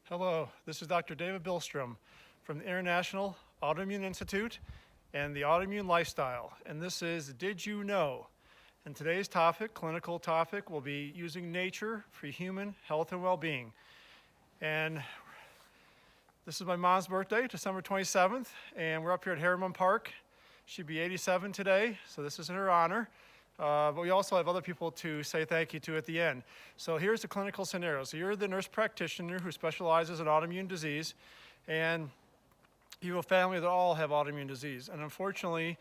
Hello, this is Dr. David Billstrom from the International Autoimmune Institute and the Autoimmune Lifestyle. And this is Did You Know? And today's topic, clinical topic, will be using nature for human health and well-being. And this is my mom's birthday, December 27th, and we're up here at Harriman Park. She'd be 87 today, so this is in her honor. But we also have other people to say thank you to at the end. So here's the clinical scenario. So you're the nurse practitioner who specializes in autoimmune disease, and you have a family that all have autoimmune disease. And unfortunately,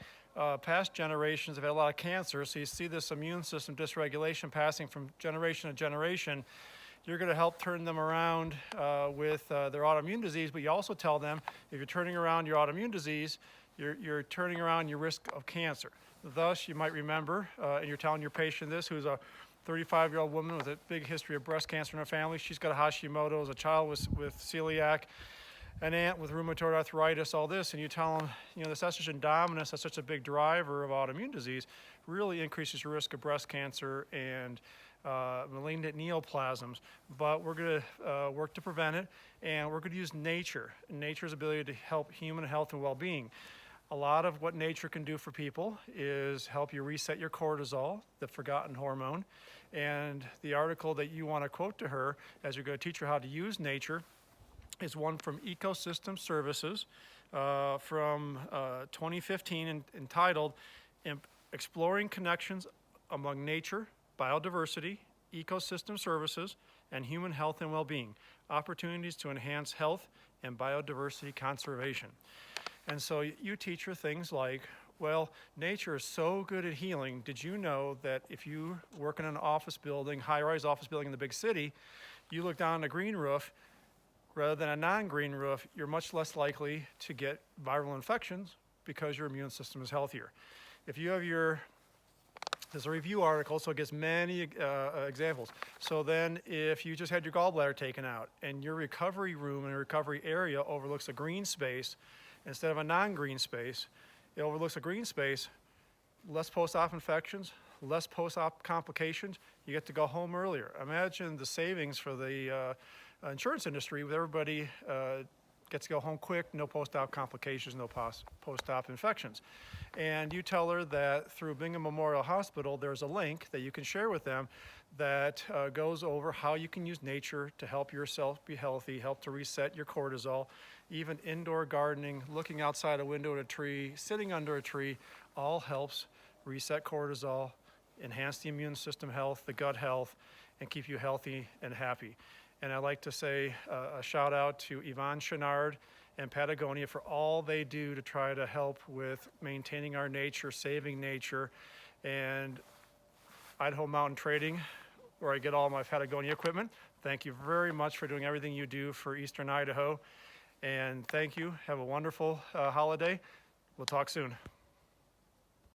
past generations have had a lot of cancer, so you see this immune system dysregulation passing from generation to generation. You're going to help turn them around with their autoimmune disease, but you also tell them if you're turning around your autoimmune disease, you're turning around your risk of cancer. Thus, you might remember, and you're telling your patient this, who's a 35-year-old woman with a big history of breast cancer in her family. She's got a Hashimoto's, a child with celiac, an aunt with rheumatoid arthritis, all this, and you tell them, this estrogen dominance, that's such a big driver of autoimmune disease, really increases your risk of breast cancer and malignant neoplasms. But we're going to work to prevent it, and we're going to use nature's ability to help human health and well-being. A lot of what nature can do for people is help you reset your cortisol, the forgotten hormone. And the article that you want to quote to her as you're going to teach her how to use nature is one from Ecosystem Services from 2015 entitled Exploring Connections Among Nature, Biodiversity, Ecosystem Services, and Human Health and Well-Being, Opportunities to Enhance Health and Biodiversity Conservation. And so you teach her things like, well, nature is so good at healing. Did you know that if you work in an office building, high-rise office building in the big city, you look down a green roof rather than a non-green roof, you're much less likely to get viral infections because your immune system is healthier. If you have there's a review article, so it gives many examples. So then if you just had your gallbladder taken out and your recovery room and recovery area overlooks a green space, instead of a non-green space, it overlooks a green space, less post-op infections, less post-op complications, you get to go home earlier. Imagine the savings for the insurance industry with everybody gets to go home quick, no post-op complications, no post-op infections. And you tell her that through Bingham Memorial Hospital, there's a link that you can share with them that goes over how you can use nature to help yourself be healthy, help to reset your cortisol, even indoor gardening, looking outside a window at a tree, sitting under a tree, all helps reset cortisol, enhance the immune system health, the gut health, and keep you healthy and happy. And I'd like to say a shout out to Yvonne Chenard and Patagonia for all they do to try to help with maintaining our nature, saving nature, and Idaho Mountain Trading, where I get all my Patagonia equipment. Thank you very much for doing everything you do for Eastern Idaho. And thank you. Have a wonderful holiday. We'll talk soon.